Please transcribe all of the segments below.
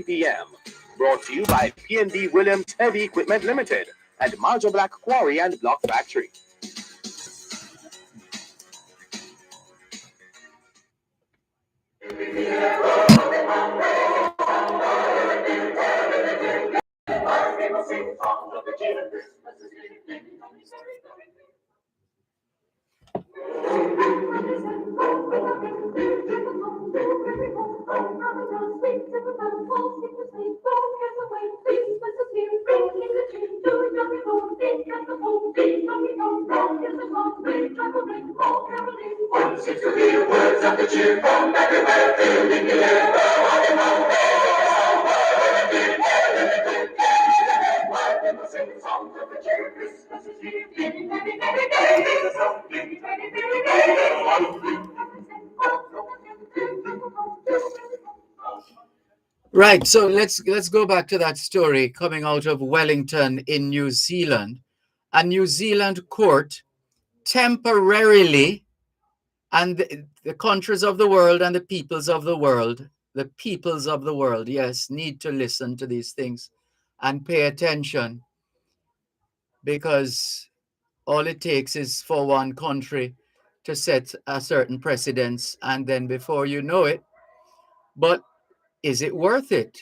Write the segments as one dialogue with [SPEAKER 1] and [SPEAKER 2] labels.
[SPEAKER 1] p.m. Brought to you by P&D Williams Heavy Equipment Limited and Marjo Black Quarry and Block Factory.
[SPEAKER 2] Right, so let's go back to that story coming out of Wellington in New Zealand. A New Zealand court temporarily, and the countries of the world and the peoples of the world, yes, need to listen to these things and pay attention, because all it takes is for one country to set a certain precedence, and then before you know it. But is it worth it?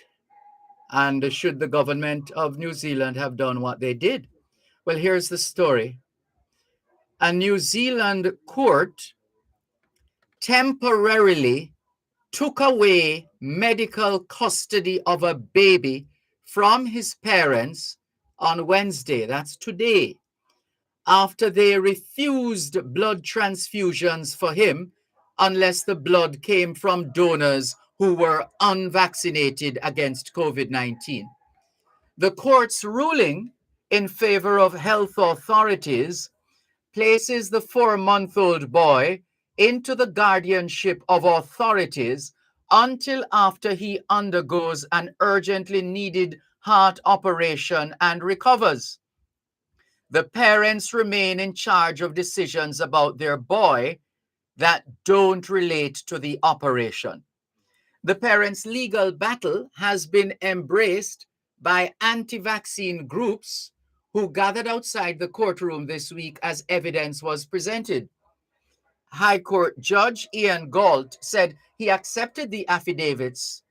[SPEAKER 2] And should the government of New Zealand have done what they did? Well, here's the story. A New Zealand court temporarily took away medical custody of a baby from his parents on Wednesday, that's today, after they refused blood transfusions for him unless the blood came from donors who were unvaccinated against COVID-19. The court's ruling in favor of health authorities places the 4-month-old boy into the guardianship of authorities until after he undergoes an urgently needed heart operation and recovers. The parents remain in charge of decisions about their boy that don't relate to the operation. The parents' legal battle has been embraced by anti-vaccine groups who gathered outside the courtroom this week as evidence was presented. High Court Judge Ian Galt said he accepted the affidavits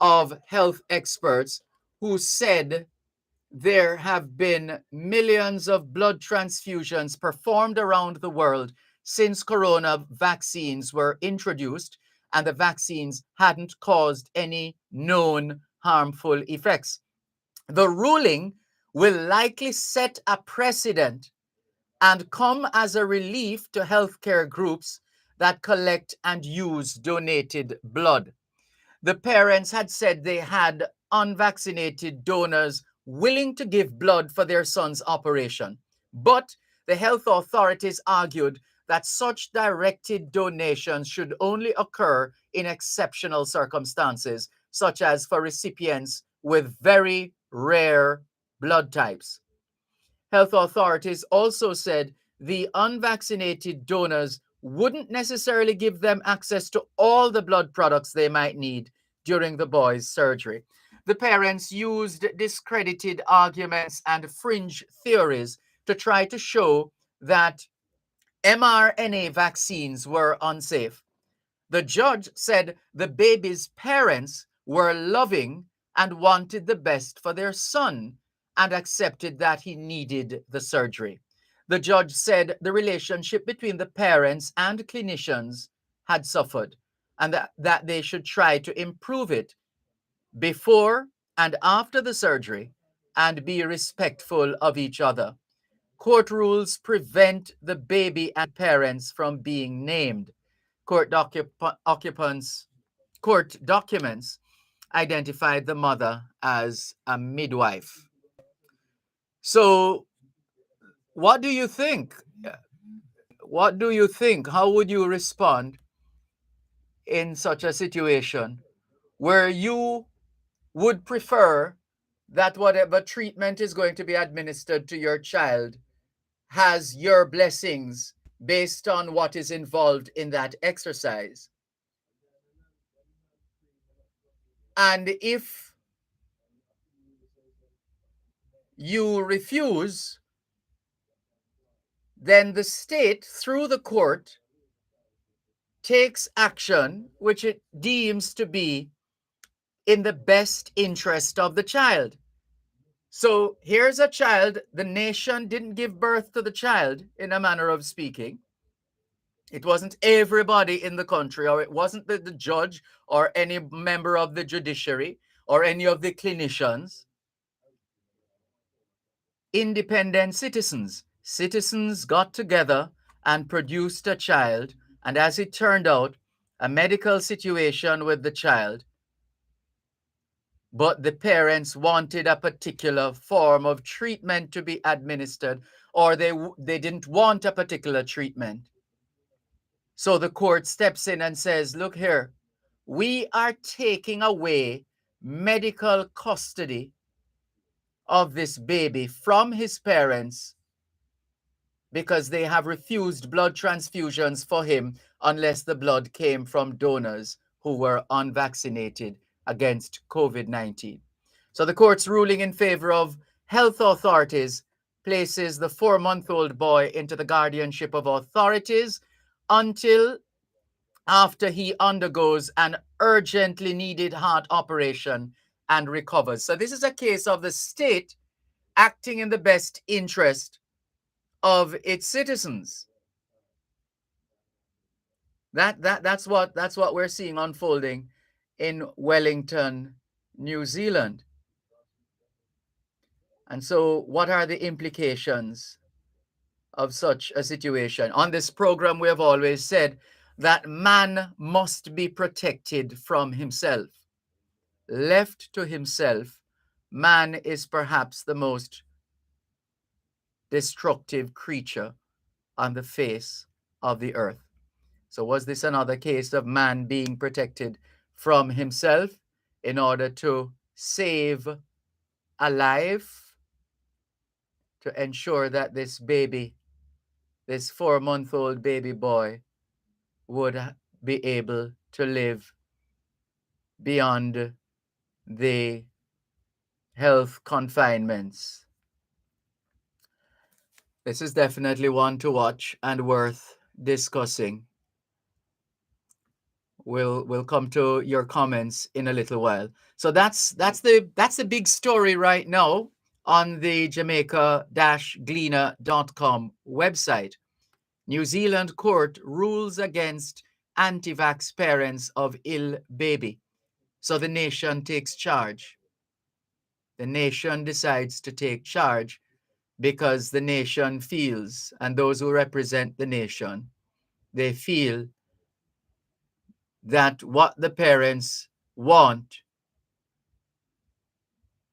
[SPEAKER 2] of health experts who said there have been millions of blood transfusions performed around the world since corona vaccines were introduced, and the vaccines hadn't caused any known harmful effects. The ruling will likely set a precedent and come as a relief to healthcare groups that collect and use donated blood. The parents had said they had unvaccinated donors willing to give blood for their son's operation, but the health authorities argued that such directed donations should only occur in exceptional circumstances, such as for recipients with very rare blood types. Health authorities also said the unvaccinated donors wouldn't necessarily give them access to all the blood products they might need during the boy's surgery. The parents used discredited arguments and fringe theories to try to show that mRNA vaccines were unsafe. The judge said the baby's parents were loving and wanted the best for their son and accepted that he needed the surgery. The judge said the relationship between the parents and clinicians had suffered and that they should try to improve it before and after the surgery and be respectful of each other. Court rules prevent the baby and parents from being named. Court documents identified the mother as a midwife. So, what do you think? What do you think? How would you respond in such a situation where you would prefer that whatever treatment is going to be administered to your child has your blessings based on what is involved in that exercise? And if you refuse, then the state, through the court, takes action which it deems to be in the best interest of the child. So here's a child, the nation didn't give birth to the child, in a manner of speaking. It wasn't everybody in the country, or it wasn't the judge or any member of the judiciary or any of the clinicians. Independent citizens got together and produced a child, and as it turned out, a medical situation with the child, but the parents wanted a particular form of treatment to be administered, or they didn't want a particular treatment. So the court steps in and says, look here, we are taking away medical custody of this baby from his parents because they have refused blood transfusions for him unless the blood came from donors who were unvaccinated against COVID-19. So the court's ruling in favor of health authorities places the 4-month-old boy into the guardianship of authorities until after he undergoes an urgently needed heart operation and recovers. So this is a case of the state acting in the best interest of its citizens. That's what we're seeing unfolding in Wellington, New Zealand. And so what are the implications of such a situation? On this program, we have always said that man must be protected from himself. Left to himself, man is perhaps the most destructive creature on the face of the earth. So was this another case of man being protected from himself in order to save a life, to ensure that this baby, this 4-month-old baby boy, would be able to live beyond the health confinements? This is definitely one to watch and worth discussing. We'll come to your comments in a little while. So that's the big story right now on the Jamaica-Gleaner.com website. New Zealand court rules against anti-vax parents of ill baby. So the nation takes charge. The nation decides to take charge because the nation feels, and those who represent the nation, they feel that what the parents want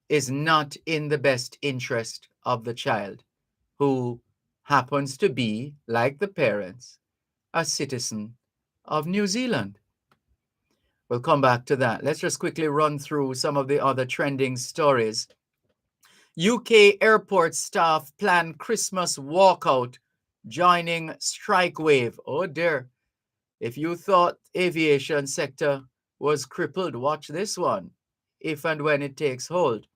[SPEAKER 2] is not in the best interest of the child, who happens to be, like the parents, a citizen of New Zealand. We'll come back to that. Let's just quickly run through some of the other trending stories. UK airport staff plan Christmas walkout, joining strike wave. Oh dear. If you thought aviation sector was crippled, watch this one, if and when it takes hold.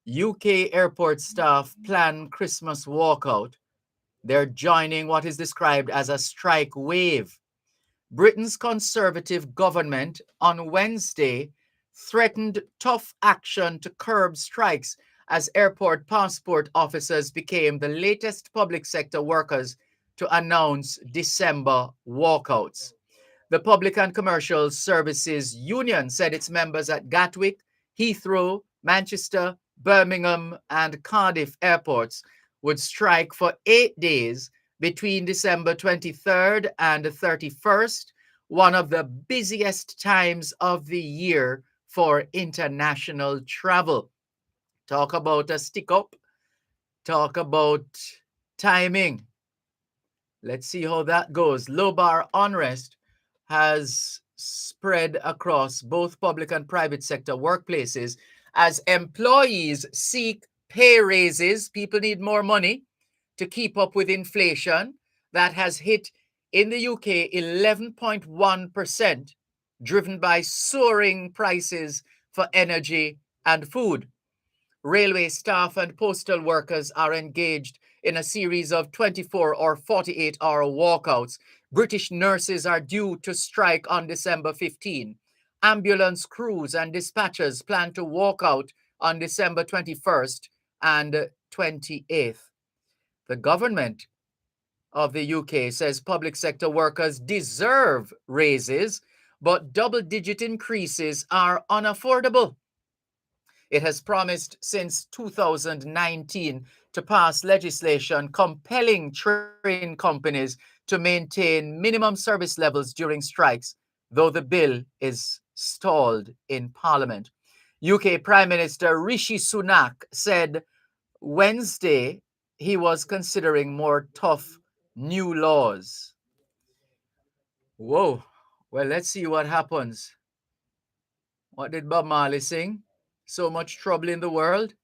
[SPEAKER 2] UK airport staff plan Christmas walkout. They're joining what is described as a strike wave. Britain's Conservative government on Wednesday threatened tough action to curb strikes as airport passport officers became the latest public sector workers to announce December walkouts. The Public and Commercial Services Union said its members at Gatwick, Heathrow, Manchester, Birmingham, and Cardiff airports would strike for 8 days between December 23rd and 31st, one of the busiest times of the year for international travel. Talk about a stick up. Talk about timing. Let's see how that goes. Low bar unrest has spread across both public and private sector workplaces as employees seek pay raises. People need more money to keep up with inflation that has hit in the UK 11.1%, driven by soaring prices for energy and food. Railway staff and postal workers are engaged in a series of 24 or 48-hour walkouts. British nurses are due to strike on December 15. Ambulance crews and dispatchers plan to walk out on December 21st and 28th. The government of the UK says public sector workers deserve raises, but double-digit increases are unaffordable. It has promised since 2019 to pass legislation compelling train companies to maintain minimum service levels during strikes, though the bill is stalled in Parliament. UK Prime Minister Rishi Sunak said Wednesday he was considering more tough new laws. Whoa. Well, let's see what happens. What did Bob Marley sing? So much trouble in the world?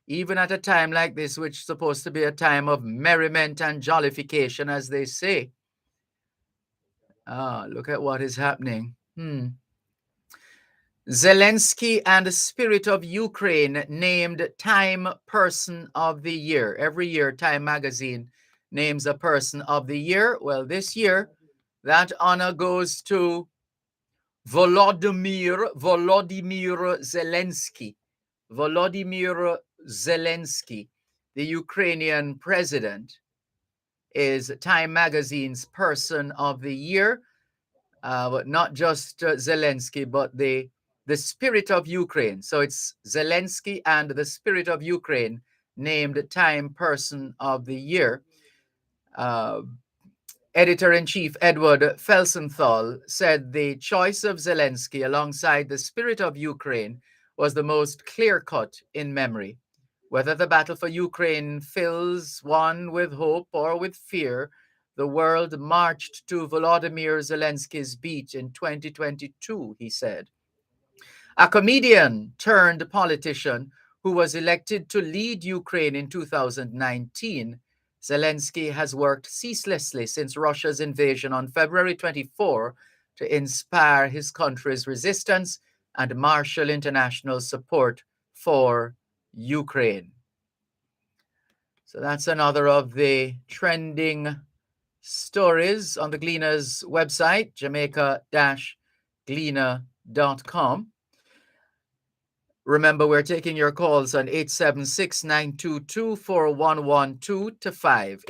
[SPEAKER 2] Even at a time like this, which is supposed to be a time of merriment and jollification, as they say. Look at what is happening. Zelensky and the Spirit of Ukraine named Time Person of the Year. Every year, Time magazine names a person of the year. Well, this year, that honor goes to Volodymyr Zelensky. Volodymyr Zelensky, the Ukrainian president, is Time Magazine's Person of the Year. But not just Zelensky, but the Spirit of Ukraine. So it's Zelensky and the Spirit of Ukraine named Time Person of the Year. Editor-in-Chief Edward Felsenthal said the choice of Zelensky alongside the Spirit of Ukraine was the most clear-cut in memory. Whether the battle for Ukraine fills one with hope or with fear, the world marched to Volodymyr Zelensky's beat in 2022, he said. A comedian turned politician who was elected to lead Ukraine in 2019, Zelensky has worked ceaselessly since Russia's invasion on February 24 to inspire his country's resistance and marshal international support for Ukraine. So that's another of the trending stories on the Gleaner's website, jamaica-gleaner.com. Remember, we're taking your calls on 876-922-4112 to 5.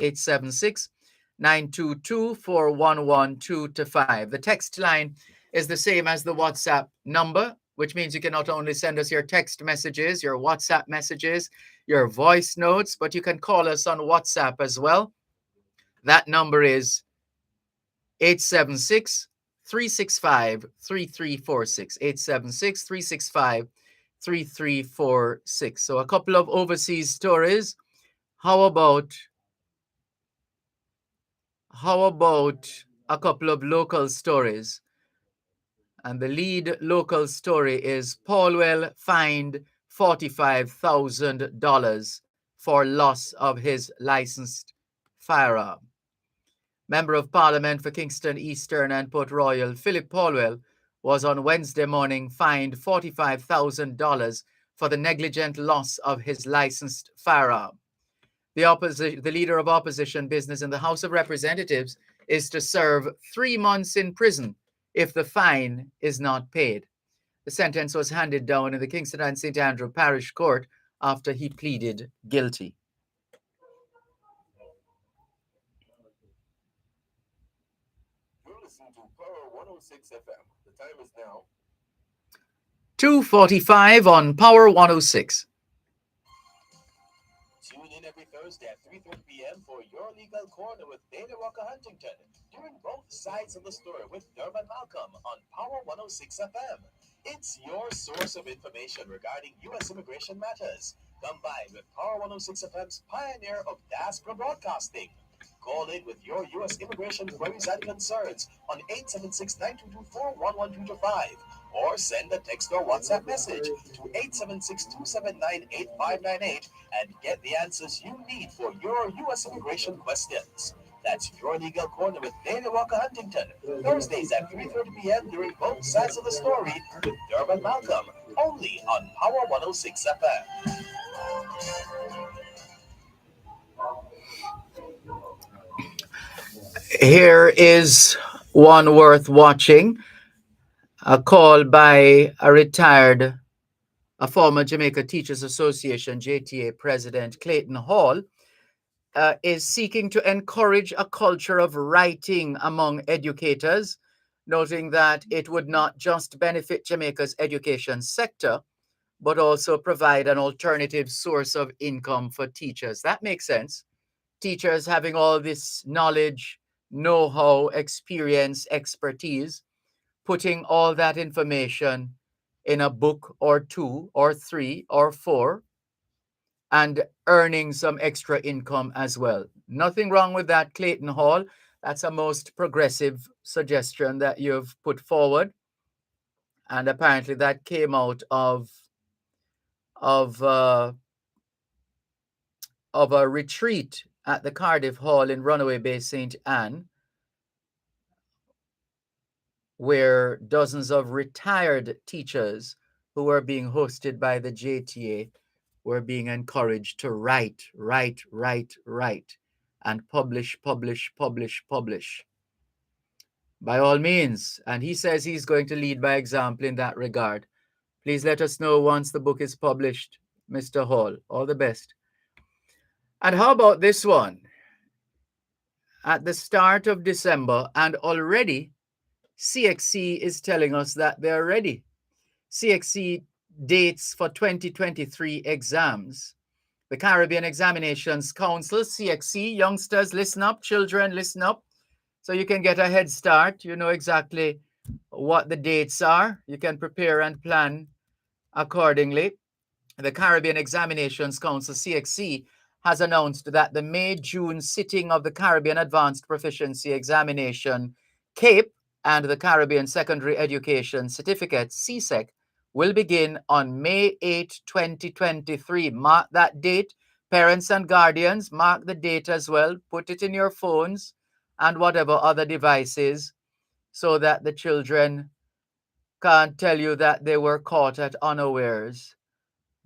[SPEAKER 2] 876-922-4112 to 5. The text line is the same as the WhatsApp number, which means you can not only send us your text messages, your WhatsApp messages, your voice notes, but you can call us on WhatsApp as well. That number is 876-365-3346. 876-365-3346. So a couple of overseas stories. How about a couple of local stories? And the lead local story is Paulwell fined $45,000 for loss of his licensed firearm. Member of Parliament for Kingston Eastern and Port Royal, Philip Paulwell, was on Wednesday morning fined $45,000 for the negligent loss of his licensed firearm. The leader of opposition business in the House of Representatives is to serve 3 months in prison if the fine is not paid. The sentence was handed down in the Kingston and St. Andrew Parish Court after he pleaded guilty.
[SPEAKER 1] You're listening to Power 106 FM. The time is now
[SPEAKER 2] 2:45 on Power 106.
[SPEAKER 1] Tune in every Thursday at 3:30 p.m. for your legal corner with Dana Walker Huntington, doing both sides of the story with Dervan Malcolm on Power 106 FM. It's your source of information regarding U.S. immigration matters, combined with Power 106 FM's pioneer of diaspora broadcasting. Call in with your U.S. immigration queries and concerns on 876-922-41125 or send a text or WhatsApp message to 876-279-8598 and get the answers you need for your U.S. immigration questions. That's your legal corner with Daily Walker Huntington. Thursdays at 3:30 p.m. during both sides of the story with Dervan Malcolm. Only on Power 106 FM.
[SPEAKER 2] Here is one worth watching. A call by a former Jamaica Teachers Association, JTA President Clayton Hall, is seeking to encourage a culture of writing among educators, noting that it would not just benefit Jamaica's education sector, but also provide an alternative source of income for teachers. That makes sense. Teachers having all this knowledge, know how, experience, expertise, putting all that information in a book or two or three or four and earning some extra income as well. Nothing wrong with that, Clayton Hall. That's a most progressive suggestion that you've put forward. And apparently that came out of uh, of a retreat at the Cardiff Hall in Runaway Bay, St. Anne, where dozens of retired teachers who were being hosted by the JTA were being encouraged to write, and publish by all means. And he says he's going to lead by example in that regard. Please let us know once the book is published, Mr. Hall. All the best. And how about this one? At the start of December, and already CXC is telling us that they're ready. CXC dates for 2023 exams. The Caribbean Examinations Council, CXC, youngsters, listen up, children, listen up, so you can get a head start. You know exactly what the dates are. You can prepare and plan accordingly. The Caribbean Examinations Council, CXC, has announced that the May-June sitting of the Caribbean Advanced Proficiency Examination, CAPE, and the Caribbean Secondary Education Certificate, CSEC, will begin on May 8, 2023. Mark that date. Parents and guardians, mark the date as well. Put it in your phones and whatever other devices so that the children can't tell you that they were caught at unawares,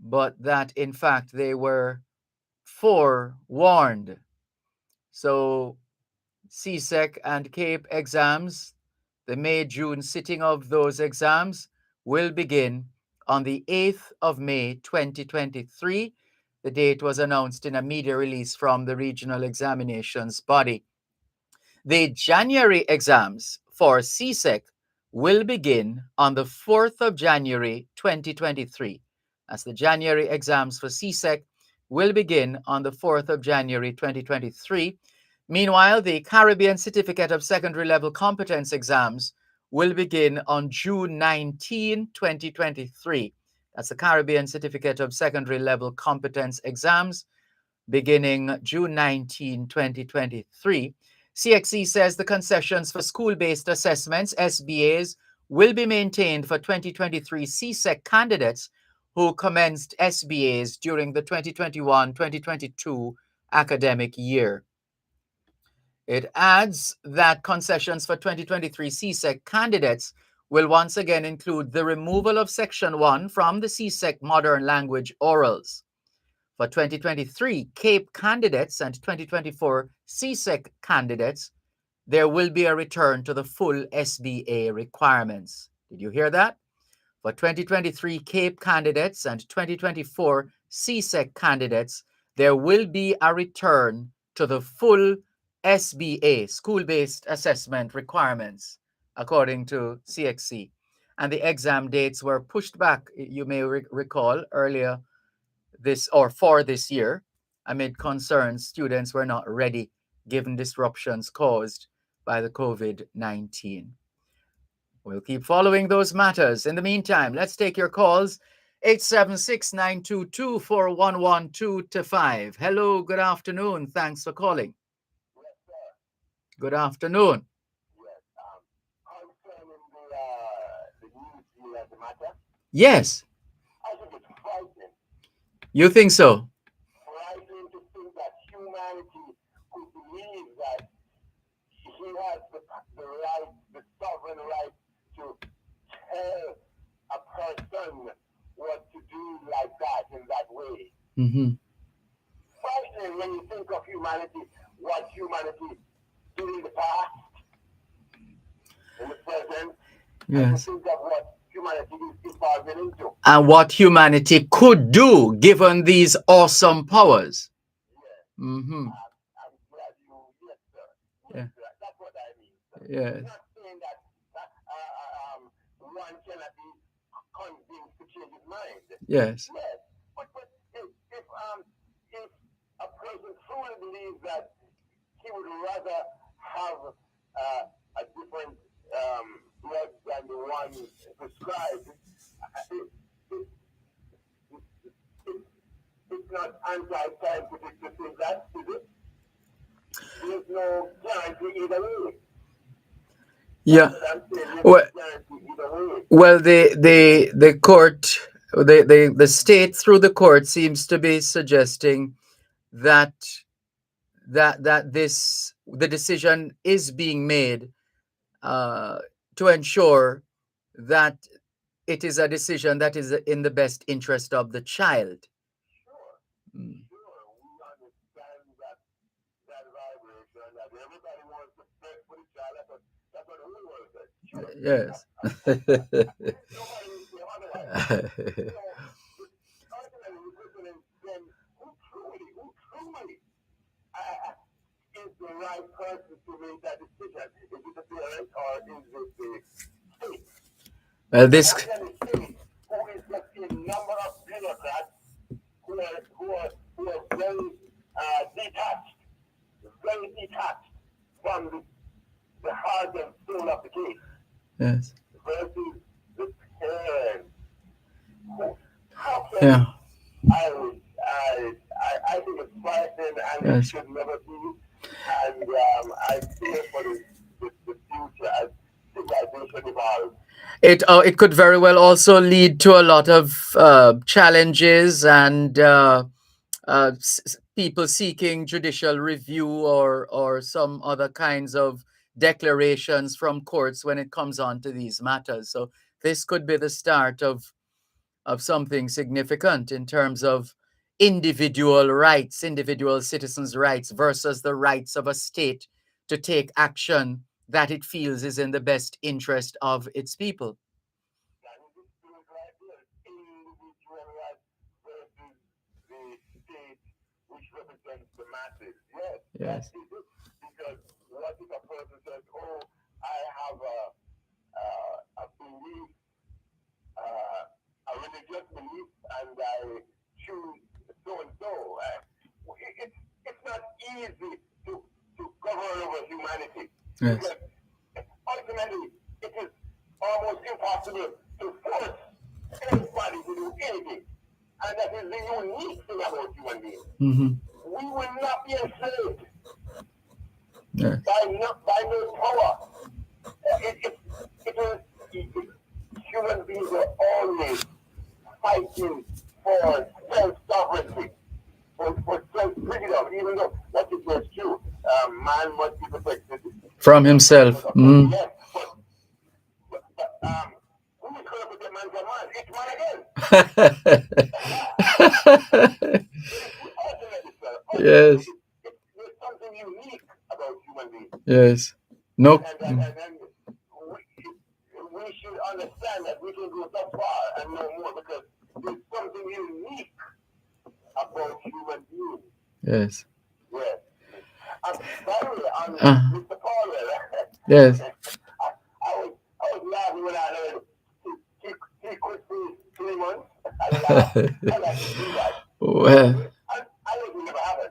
[SPEAKER 2] but that in fact they were forewarned. So CSEC and CAPE exams, the May-June sitting of those exams will begin on the 8th of May 2023. The date was announced in a media release from the regional examinations body. The January exams for CSEC will begin on the 4th of January 2023. As the January exams for CSEC will begin on the 4th of January 2023. Meanwhile, the Caribbean Certificate of Secondary Level Competence exams will begin on June 19, 2023. That's the Caribbean Certificate of Secondary Level Competence exams beginning June 19, 2023. CXC says the concessions for school-based assessments, SBAs, will be maintained for 2023 CSEC candidates who commenced SBAs during the 2021-2022 academic year. It adds that concessions for 2023 CSEC candidates will once again include the removal of Section 1 from the CSEC Modern Language Orals. For 2023 CAPE candidates and 2024 CSEC candidates, there will be a return to the full SBA requirements. Did you hear that? For 2023 CAPE candidates and 2024 CSEC candidates, there will be a return to the full SBA, school-based assessment requirements, according to CXC. And the exam dates were pushed back, you may recall, earlier for this year, amid concerns students were not ready given disruptions caused by the COVID-19. We'll keep following those matters. In the meantime, let's take your calls. 876-922-4112 to 5. Hello, good afternoon. Thanks for calling. Good afternoon.
[SPEAKER 1] Concerning the news here at the matter,
[SPEAKER 2] Yes,
[SPEAKER 1] I think it's frightening.
[SPEAKER 2] you think so?
[SPEAKER 1] Frightening to think that humanity could believe that
[SPEAKER 2] Mm-hmm.
[SPEAKER 3] Firstly, when you think of humanity, what humanity did in the past, in the present, and you
[SPEAKER 2] Yes.
[SPEAKER 3] think of what humanity is evolving into.
[SPEAKER 2] And what humanity could do given these awesome powers.
[SPEAKER 3] Yes,
[SPEAKER 2] Mm-hmm.
[SPEAKER 3] I'm glad you, yes, sir. Yes,
[SPEAKER 2] Yeah.
[SPEAKER 3] sir. That's what I mean, sir.
[SPEAKER 2] Yes.
[SPEAKER 3] Not saying that one cannot be convinced to change his mind.
[SPEAKER 2] Yes.
[SPEAKER 3] Yes, but if a person truly believes that he would rather have a different blood than the one prescribed, it, it, it's not anti-scientific to think that, is it? There's no guarantee either way. That's
[SPEAKER 2] Yeah.
[SPEAKER 3] what I'm saying. There's no
[SPEAKER 2] Well,
[SPEAKER 3] guarantee either way.
[SPEAKER 2] the court, the state through the court seems to be suggesting that this the decision is being made uh, to ensure that it is a decision that is in the best interest of the child.
[SPEAKER 3] Sure,
[SPEAKER 2] Mm.
[SPEAKER 3] sure. We understand that vibration that everybody wants to best for the child. That's what the whole world says. Sure.
[SPEAKER 2] Yes.
[SPEAKER 3] Nobody will say otherwise. So ultimately the question is then who truly is the right person to make that decision? Is it the parent or is it the state?
[SPEAKER 2] Well,
[SPEAKER 3] Because
[SPEAKER 2] this.
[SPEAKER 3] ultimately the state, who is just a number of bureaucrats who are very detached from the heart and soul of the case
[SPEAKER 2] Yes.
[SPEAKER 3] versus the parents. How
[SPEAKER 2] Yeah.
[SPEAKER 3] can I think it's frightening and it
[SPEAKER 2] Yes.
[SPEAKER 3] should never be. And I fear for the future as civilization evolves.
[SPEAKER 2] It could very well also lead to a lot of challenges and people seeking judicial review or some other kinds of declarations from courts when it comes on to these matters. So this could be the start of something significant in terms of individual rights, individual citizens' rights versus the rights of a state to take action that it feels is in the best interest of its people.
[SPEAKER 3] That is the spirit right there. Individual rights versus the state which represents the masses. Yes, that
[SPEAKER 2] Yes.
[SPEAKER 3] is it. Because what if a person says, "Oh, I have a belief, uh, a religious belief, and I choose so and so." It's not easy to govern over humanity
[SPEAKER 2] Yes.
[SPEAKER 3] because ultimately it is almost impossible to force anybody to do anything. And that is the unique thing about human beings.
[SPEAKER 2] Mm-hmm.
[SPEAKER 3] We will not be enslaved
[SPEAKER 2] Yes.
[SPEAKER 3] by no power. It is human beings are always fighting for self-sovereignty, for self-freedom, even though that is not true. Man must be protected
[SPEAKER 2] From himself. Mm.
[SPEAKER 3] yes, but who is going to protect man from man? It's man again. Ultimately, sir, ultimately,
[SPEAKER 2] Yes.
[SPEAKER 3] there's something unique about human beings.
[SPEAKER 2] Yes. No.
[SPEAKER 3] And we should understand that we can go so far and no more because there's something unique about human beings.
[SPEAKER 2] Yes.
[SPEAKER 3] Yes. By the way,
[SPEAKER 2] Uh,
[SPEAKER 3] Mr. Paul,
[SPEAKER 2] yes.
[SPEAKER 3] I was laughing when I heard he quit for 3 months. I laughed. I like to do that.
[SPEAKER 2] Well.
[SPEAKER 3] I know it will never happen.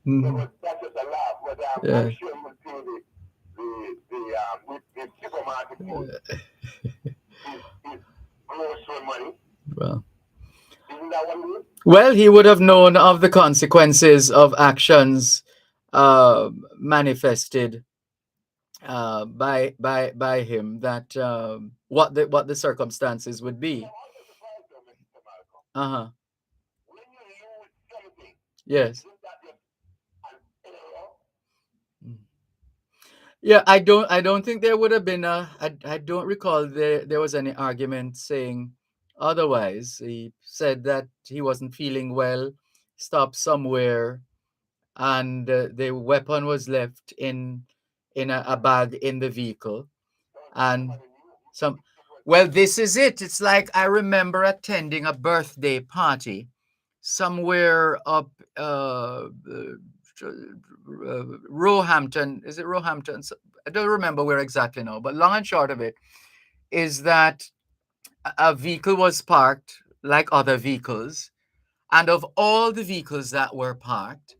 [SPEAKER 2] Mhm.
[SPEAKER 3] That's just a laugh, but I'm
[SPEAKER 2] Yes.
[SPEAKER 3] sure he will pay the supermarket food, his grocery money.
[SPEAKER 2] Well.
[SPEAKER 3] Isn't that what it is?
[SPEAKER 2] Well, he would have known of the consequences of actions manifested by him. That what the circumstances would
[SPEAKER 3] But
[SPEAKER 2] be.
[SPEAKER 3] I'm also surprised though, Mr. Malcolm.
[SPEAKER 2] Uh huh.
[SPEAKER 3] When you lose something,
[SPEAKER 2] Yes.
[SPEAKER 3] isn't that just an error?
[SPEAKER 2] Yeah, I don't think there would have been I don't recall there was any argument saying otherwise. He said that he wasn't feeling well stopped somewhere, and the weapon was left in a bag in the vehicle. And some, well, this is it. It's like I remember attending a birthday party somewhere up Roehampton. Is it Roehampton? I don't remember where exactly now, but long and short of it is that a vehicle was parked like other vehicles, and of all the vehicles that were parked,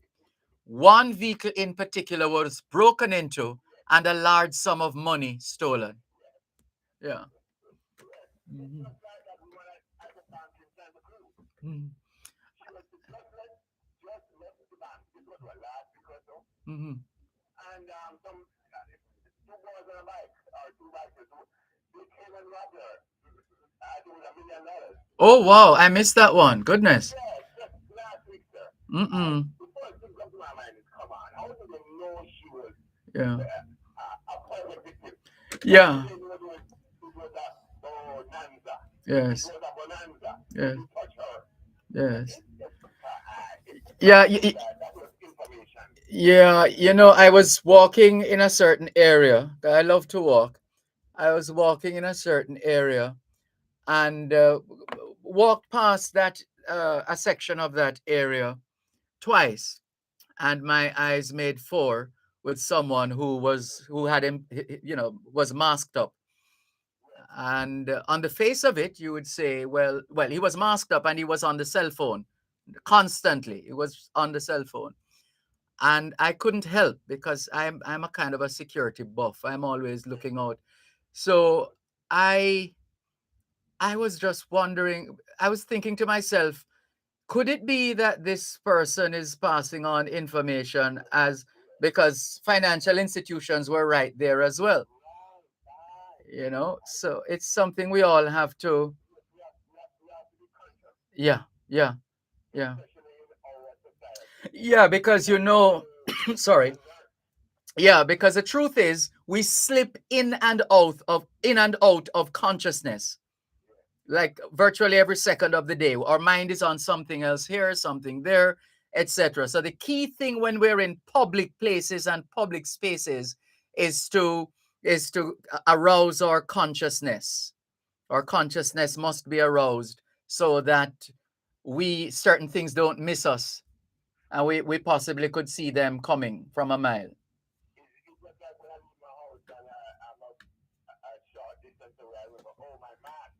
[SPEAKER 2] one vehicle in particular was broken into and a large sum of money stolen. Yeah. Mhm. Mhm. Mhm.
[SPEAKER 3] And some two boys on a bike or two bikers, they came and robbed her. I think it was $1 million.
[SPEAKER 2] Oh wow, I missed that one. Goodness.
[SPEAKER 3] Yes, just last week, sir. And
[SPEAKER 2] Mm-mm.
[SPEAKER 3] the first thing comes to my mind is, come on, how did they know she was
[SPEAKER 2] Yeah.
[SPEAKER 3] a perfect victim? How did
[SPEAKER 2] Yeah.
[SPEAKER 3] they know it was a bonanza? It
[SPEAKER 2] Yes.
[SPEAKER 3] was a bonanza.
[SPEAKER 2] Yes.
[SPEAKER 3] To touch her.
[SPEAKER 2] Yes.
[SPEAKER 3] It's
[SPEAKER 2] Yeah.
[SPEAKER 3] something that was information.
[SPEAKER 2] Yeah. You know, I was walking in a certain area. I love to walk. I was walking in a certain area and walked past that a section of that area twice, and my eyes made four with someone who had him, was masked up. And on the face of it, you would say, well, he was masked up and he was on the cell phone constantly. He was on the cell phone, and I couldn't help because I'm a kind of a security buff. I'm always looking out. So I I was just wondering. I was thinking to myself, could it be that this person is passing on information as because financial institutions were right there as well? So it's something we all have to.
[SPEAKER 3] We have to be conscious,
[SPEAKER 2] Yeah, yeah, yeah,
[SPEAKER 3] especially in our society.
[SPEAKER 2] yeah. Because sorry.
[SPEAKER 3] And that,
[SPEAKER 2] Yeah, because the truth is, we slip in and out of consciousness, like virtually every second of the day. Our mind is on something else here, something there, etc. So the key thing when we're in public places and public spaces is to arouse our consciousness. Our consciousness must be aroused so that we certain things don't miss us, and we possibly could see them coming from a mile.
[SPEAKER 3] it's just like when I leave my house and I'm a short distance away, I remember, oh, my mask.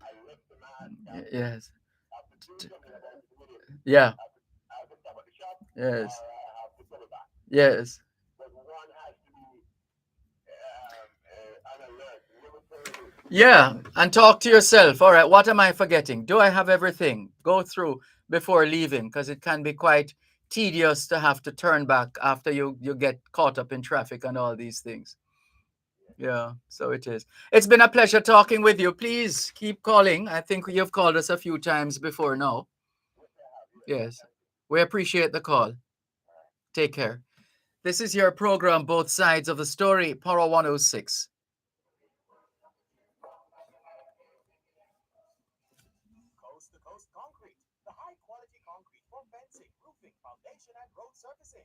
[SPEAKER 3] I left the mask.
[SPEAKER 2] Yes.
[SPEAKER 3] I have to do something about it immediately.
[SPEAKER 2] Yeah.
[SPEAKER 3] I have to stop at the shop or
[SPEAKER 2] Yes.
[SPEAKER 3] I have to put it back.
[SPEAKER 2] Yes.
[SPEAKER 3] But one has to be on alert, never turn.
[SPEAKER 2] Yeah, and talk to yourself. All right, what am I forgetting? Do I have everything? Go through before leaving, because it can be quite tedious to have to turn back after you get caught up in traffic and all these things. Yeah, so it is. It's been a pleasure talking with you. Please keep calling. I think you've called us a few times before now. Yes, we appreciate the call. Take care. This is your program, Both Sides of the Story, Power 106.
[SPEAKER 1] Coast to Coast Concrete, the high quality concrete for fencing, roofing, foundation, and road surfacing.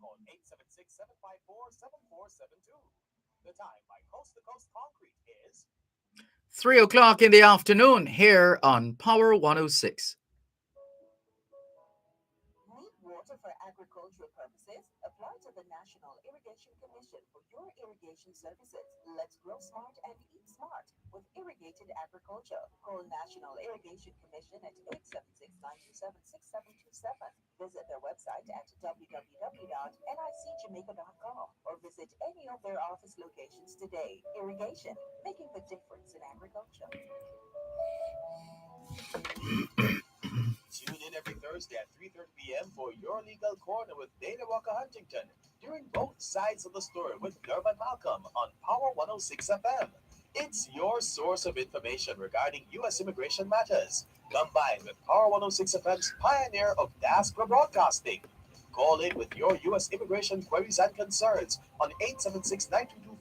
[SPEAKER 1] Call 876 754 7472. The time by Coast to Coast Concrete is
[SPEAKER 2] 3 o'clock in the afternoon here on Power 106.
[SPEAKER 4] Need water for agricultural purposes? Apply to the National Irrigation Commission for your irrigation services. Let's grow smart and eat smart with irrigated agriculture. Call National Irrigation Commission at 876-927-6727. Visit their website at www.nicjamaica.com or visit any of their office locations today. Irrigation, making the difference in agriculture.
[SPEAKER 1] Tune in every Thursday at 3:30 p.m. for your legal corner with Dana Walker Huntington during both sides of the story with Dervan Malcolm on Power 106 FM. It's your source of information regarding U.S. immigration matters, combined with Power 106 FM's pioneer of diaspora broadcasting. Call in with your U.S. immigration queries and concerns on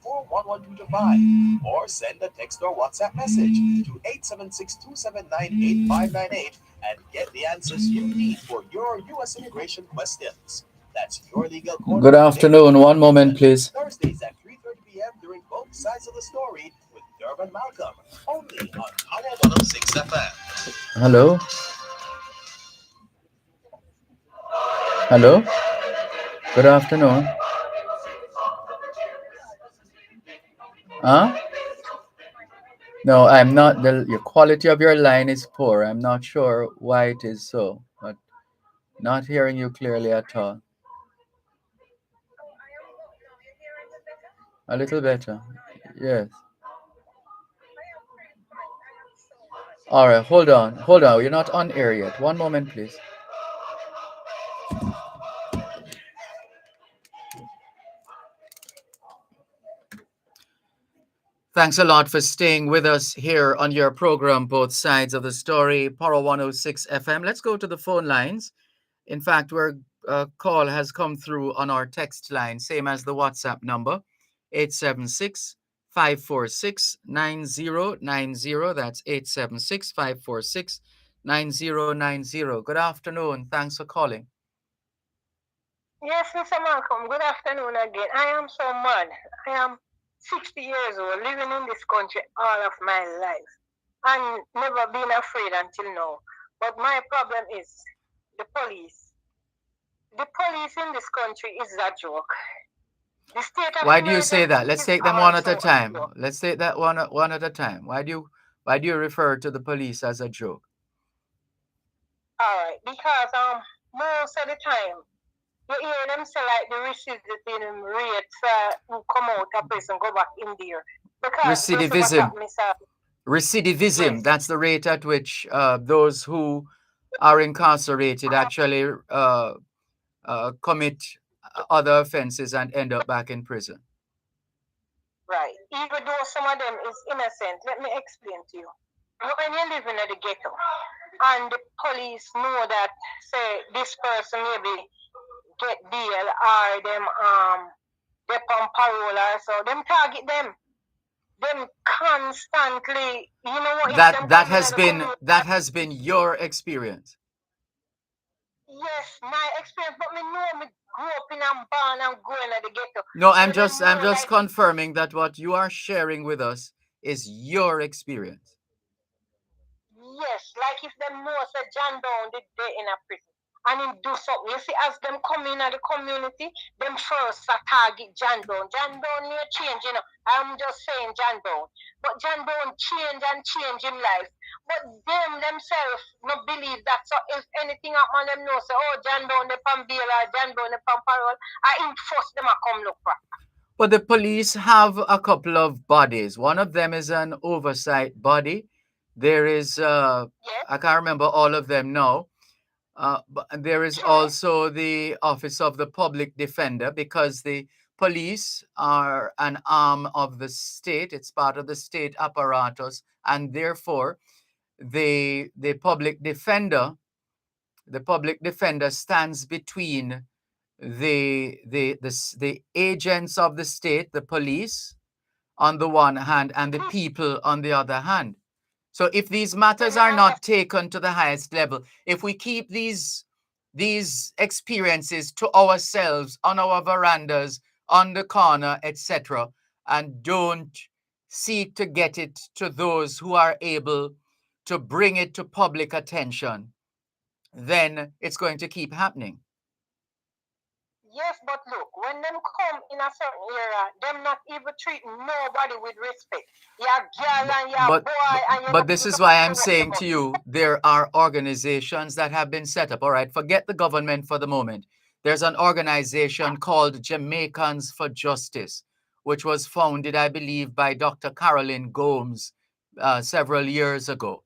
[SPEAKER 1] 876-922-41125 or send a text or WhatsApp message to 876-279-8598 and get the answers you need for your U.S. immigration questions. That's your legal corner
[SPEAKER 2] Good
[SPEAKER 1] with Dana
[SPEAKER 2] afternoon.
[SPEAKER 1] Walker
[SPEAKER 2] One moment,
[SPEAKER 1] Huntington,
[SPEAKER 2] please.
[SPEAKER 1] Thursdays at 3:30 p.m. during both sides of the story with Dervan Malcolm, only on Power 106 FM.
[SPEAKER 2] Hello? Hello? Good afternoon. Huh? No, I'm not. Your quality of your line is poor. I'm not sure why it is so, but not hearing you clearly at all. A little better. Yes. All right. Hold on. Hold on. You're not on air yet. One moment, please. Thanks a lot for staying with us here on your program, Both Sides of the Story, Power 106 FM. Let's go to the phone lines. In fact, our call has come through on our text line, same as the WhatsApp number, 876-546-9090. That's 876-546-9090. Good afternoon. Thanks for calling.
[SPEAKER 5] Yes, Mr. Malcolm, good afternoon again. I am so mad. I am 60 years old, living in this country all of my life, and never been afraid until now. But my problem is the police. The police in this country is a joke. The state of
[SPEAKER 2] Why do you say that?
[SPEAKER 5] emergency
[SPEAKER 2] Let's
[SPEAKER 5] is
[SPEAKER 2] take them one at
[SPEAKER 5] also
[SPEAKER 2] a
[SPEAKER 5] a
[SPEAKER 2] time.
[SPEAKER 5] joke.
[SPEAKER 2] Let's take that one at a time. Why do you refer to the police as a joke?
[SPEAKER 5] All right, because most of the time you hear them say like the recidivism rates who come out of prison go back in there because just what
[SPEAKER 2] Recidivism.
[SPEAKER 5] happened, Mr.
[SPEAKER 2] Recidivism,
[SPEAKER 5] Yes,
[SPEAKER 2] that's the rate at which those who are incarcerated actually commit other offenses and end up back in prison.
[SPEAKER 5] right. Even though some of them is innocent, let me explain to you. When you live in the ghetto and the police know that say this person maybe get bail or they on parole or so, them target them. Them constantly, you know what, if them
[SPEAKER 2] That
[SPEAKER 5] come in
[SPEAKER 2] has
[SPEAKER 5] the
[SPEAKER 2] been
[SPEAKER 5] community.
[SPEAKER 2] that has been your experience.
[SPEAKER 5] Yes, my experience, but me know me grew up in and born and growing at the ghetto.
[SPEAKER 2] No,
[SPEAKER 5] So
[SPEAKER 2] I'm
[SPEAKER 5] them know
[SPEAKER 2] just
[SPEAKER 5] like
[SPEAKER 2] confirming that what you are sharing with us is your experience.
[SPEAKER 5] yes, like if them know say John Brown did they in a prison and him do something. You see, as them come in at the community, them first a target John Brown. John Brown may change, you know. I'm just saying John Brown. But John Brown change and change him life. But them themselves no believe that. So if anything happen, them know say, oh, John Brown the pan bail or John Brown the pan parole, I him force them a come look for.
[SPEAKER 2] But the police have a couple of bodies. One of them is an oversight body. There is
[SPEAKER 5] Yes,
[SPEAKER 2] I can't remember all of them now. But there is
[SPEAKER 5] true.
[SPEAKER 2] also the Office of the Public Defender, because the police are an arm of the state. It's part of the state apparatus, and therefore the public defender stands between the agents of the state, the police, on the one hand, and the people on the other hand. So if these matters
[SPEAKER 5] Then
[SPEAKER 2] are
[SPEAKER 5] I
[SPEAKER 2] not taken to the highest level, if we keep these experiences to ourselves on our verandas, on the corner, etc., and don't seek to get it to those who are able to bring it to public attention, then it's going to keep happening.
[SPEAKER 5] yes, but look, when them come in a certain area, them not even treating nobody with respect. You're girl and you're
[SPEAKER 2] But
[SPEAKER 5] boy and you're
[SPEAKER 2] but
[SPEAKER 5] not
[SPEAKER 2] this
[SPEAKER 5] even
[SPEAKER 2] is why
[SPEAKER 5] push
[SPEAKER 2] I'm
[SPEAKER 5] them up the
[SPEAKER 2] saying to
[SPEAKER 5] bus.
[SPEAKER 2] you, there are organizations that have been set up. All right, forget the government for the moment. There's an organization called Jamaicans for Justice, which was founded, I believe, by Dr. Carolyn Gomes several years ago.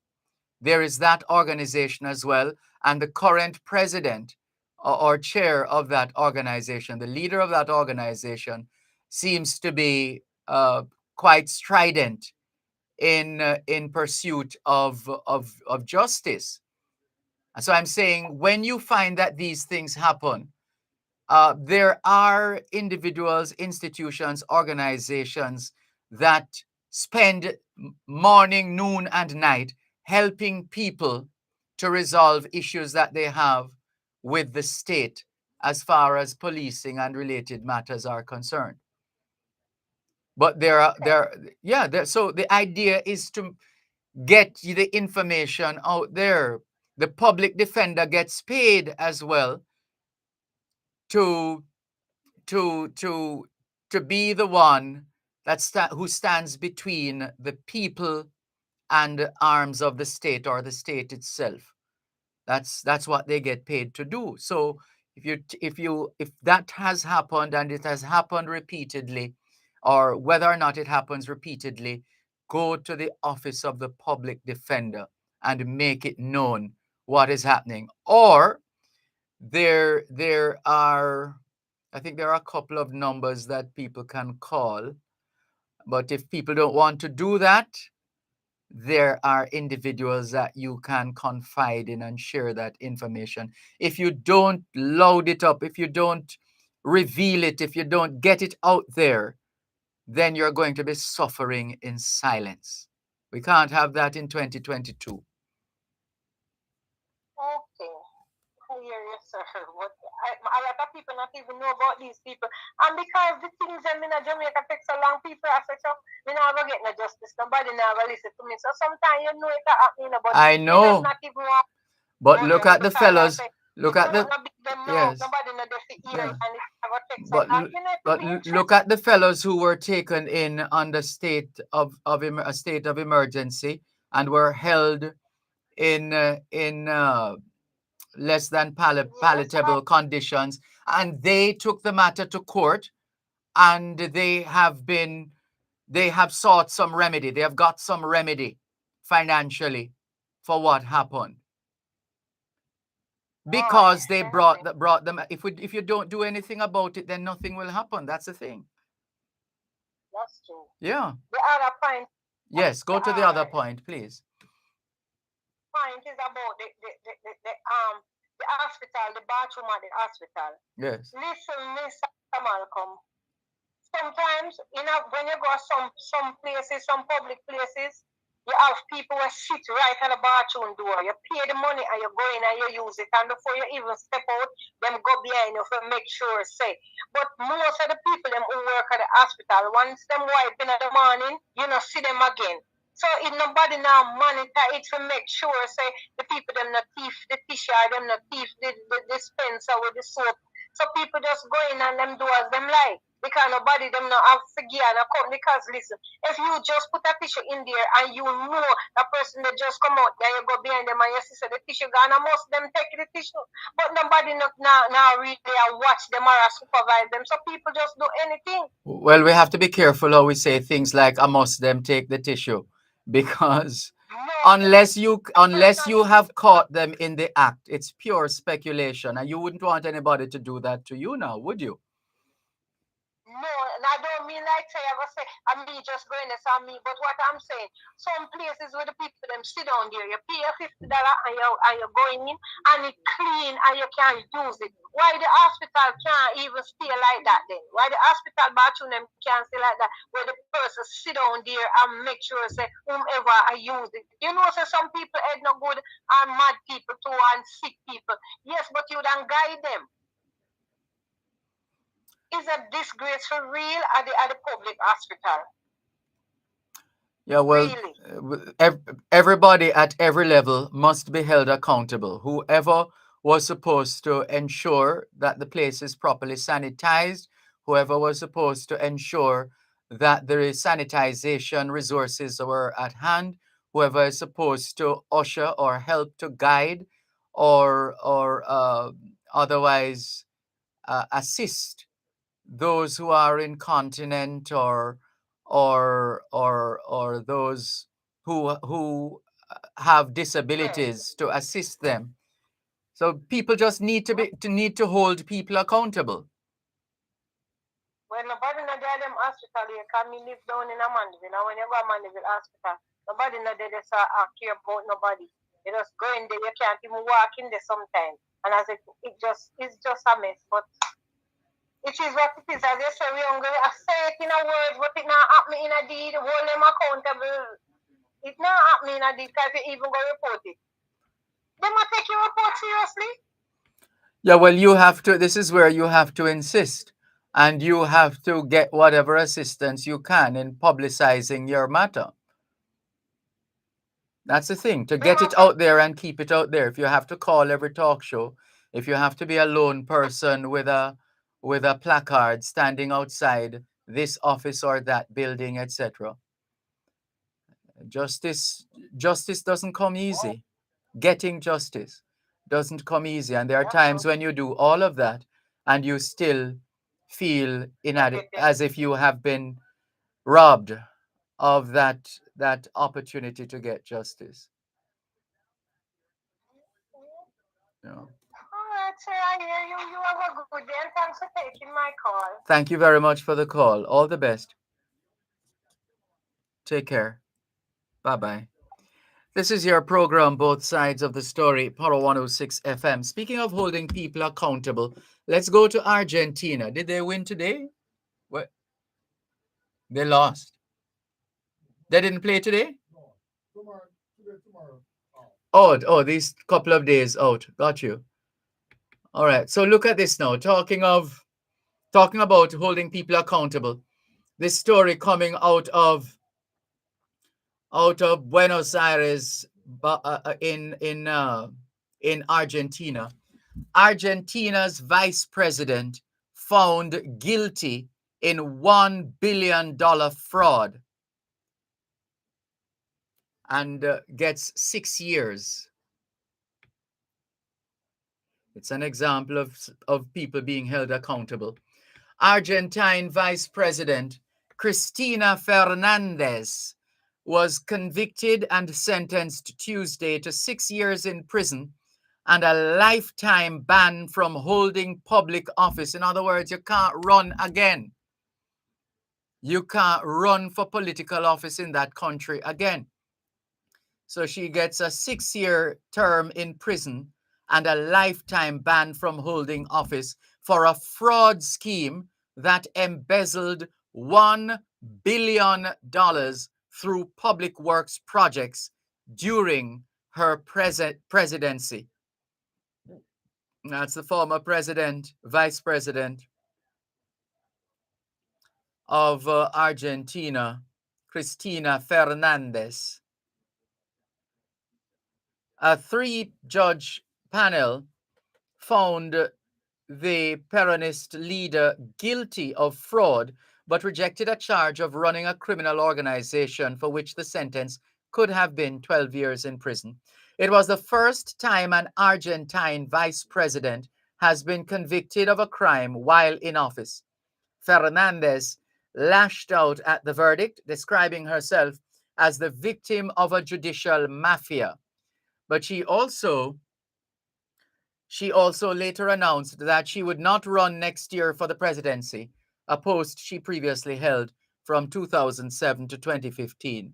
[SPEAKER 2] There is that organization as well, and the current president or chair of that organization, the leader of that organization, seems to be quite strident in pursuit of justice. And so I'm saying, when you find that these things happen, There are individuals, institutions, organizations that spend morning, noon, and night helping people to resolve issues that they have with the state as far as policing and related matters are concerned. But so the idea is to get the information out there. The public defender gets paid as well to to to to be the one who stands between the people and the arms of the state or the state itself. That's what they get paid to do. So if that has happened and it has happened repeatedly, or whether or not it happens repeatedly, go to the office of the public defender and make it known what is happening. Or there are, I think there are a couple of numbers that people can call, but if people don't want to do that, there are individuals that you can confide in and share that information. If you don't load it up, if you don't reveal it, if you don't get it out there, then you're going to be suffering in silence. We can't have that in 2022.
[SPEAKER 5] Okay. I hear you, sir. But a lot of people not even know about these people. And because the things them in Jamaica take so long, people are such a, me never get no justice. Nobody never listen to me. So sometimes you know it happening, but
[SPEAKER 2] I
[SPEAKER 5] they just
[SPEAKER 2] know,
[SPEAKER 5] not even want
[SPEAKER 2] but
[SPEAKER 5] bother
[SPEAKER 2] look
[SPEAKER 5] me
[SPEAKER 2] at the
[SPEAKER 5] because I
[SPEAKER 2] fellows.
[SPEAKER 5] say,
[SPEAKER 2] Look
[SPEAKER 5] you
[SPEAKER 2] at
[SPEAKER 5] know,
[SPEAKER 2] the
[SPEAKER 5] them know,
[SPEAKER 2] yes,
[SPEAKER 5] nobody know the ear
[SPEAKER 2] yeah.
[SPEAKER 5] and it never take so
[SPEAKER 2] But
[SPEAKER 5] long. You know, to be
[SPEAKER 2] look
[SPEAKER 5] interested.
[SPEAKER 2] at the fellows who were taken in under a state of emergency and were held in less than
[SPEAKER 5] Yes,
[SPEAKER 2] palatable conditions, and they took the matter to court, and they have sought some remedy. They have got some remedy financially for what happened
[SPEAKER 5] oh,
[SPEAKER 2] because they
[SPEAKER 5] same thing.
[SPEAKER 2] brought them. If you don't do anything about it, then nothing will happen. That's the thing.
[SPEAKER 5] That's true.
[SPEAKER 2] Yeah.
[SPEAKER 5] The other point,
[SPEAKER 2] Yes.
[SPEAKER 5] the
[SPEAKER 2] Go to the other point, please.
[SPEAKER 5] point is about the hospital, the bathroom at the hospital.
[SPEAKER 2] Yes.
[SPEAKER 5] Listen, Mr. Malcolm. Sometimes, when you go some places, some public places, you have people who sit right at the bathroom door. You pay the money and you go in and you use it. And before you even step out, them go behind you to make sure say. But most of the people them who work at the hospital, once them wipe in the morning, you know see them again. So if nobody now monitor it to make sure say the people them not thief the tissue, them not thief the dispenser with the soap. So people just go in and them do as them like. Because nobody them not have figure and come. Because listen, if you just put a tissue in there and you know the person that just come out there, you go behind them and you see the tissue gone, and most of them take the tissue. But nobody not now really watch them or supervise them. So people just do anything.
[SPEAKER 2] Well, we have to be careful how we say things like "I must them take the tissue," because
[SPEAKER 5] No,
[SPEAKER 2] unless
[SPEAKER 5] person
[SPEAKER 2] you have caught them in the act, it's pure speculation, and you wouldn't want anybody to do that to you now, would you?
[SPEAKER 5] no, and I don't mean like say I was say I me just going this on me, but what I'm saying, some places where the people them sit down there, you pay your $50 and you're going in and it clean and you can use it. Why the hospital can't even stay like that then? Why the hospital bathroom them can't stay like that where the person sit down there and make sure say whomever I use it. You know, so some people head no good and mad people too and sick people. Yes, but you don't guide them. Is a disgrace for real at the public hospital.
[SPEAKER 2] Yeah, well,
[SPEAKER 5] Really.
[SPEAKER 2] everybody at every level must be held accountable. Whoever was supposed to ensure that the place is properly sanitized, whoever was supposed to ensure that the sanitization resources were at hand, whoever is supposed to usher or help to guide or otherwise assist those who are incontinent or those who have
[SPEAKER 5] Yes.
[SPEAKER 2] disabilities to assist them. So people just need to hold people accountable.
[SPEAKER 5] When nobody know there them hospital you can me live down in a Mandeville. And when you go to Mandeville hospital, nobody know there they care about nobody. You just go in there, you can't even walk in there sometimes. And I said it's just a mess. But It is what it is. As you say, we only I say it in a words, but it not happen in a deed. Hold them accountable. It not happen in a deed because you even go report it. They might take your report seriously.
[SPEAKER 2] Yeah, well, you have to, this is where you have to insist. And you have to get whatever assistance you can in publicizing your matter. That's the thing, to get it out there and keep it out there. If you have to call every talk show, if you have to be a lone person with a placard standing outside this office or that building, etc. Justice justice doesn't come easy. Getting justice doesn't come easy. And there are times when you do all of that and you still feel as if you have been robbed of that opportunity to get justice. You know.
[SPEAKER 5] All right, sir. I hear you. You have a good day, and thanks for taking my call.
[SPEAKER 2] Thank you very much for the call. All the best. Take care. Bye bye. This is your program, Both Sides of the Story, Power 106 FM. Speaking of holding people accountable, let's go to Argentina. Did they win today? What? They lost. They didn't play today? Oh, these couple of days out. Got you. All right. So look at this now. Talking about holding people accountable. This story coming out of Buenos Aires, in Argentina. Argentina's vice president found guilty in $1 billion fraud and gets 6 years. It's an example of people being held accountable. Argentine Vice President Cristina Fernandez was convicted and sentenced Tuesday to 6 years in prison and a lifetime ban from holding public office. In other words, you can't run again. You can't run for political office in that country again. So she gets a 6-year term in prison and a lifetime ban from holding office for a fraud scheme that embezzled $1 billion through public works projects during her presidency. That's the former vice president of Argentina, Cristina Fernandez. A 3-judge panel found the Peronist leader guilty of fraud, but rejected a charge of running a criminal organization for which the sentence could have been 12 years in prison. It was the first time an Argentine vice president has been convicted of a crime while in office. Fernandez lashed out at the verdict, describing herself as the victim of a judicial mafia. But she also later announced that she would not run next year for the presidency, a post she previously held from 2007 to 2015.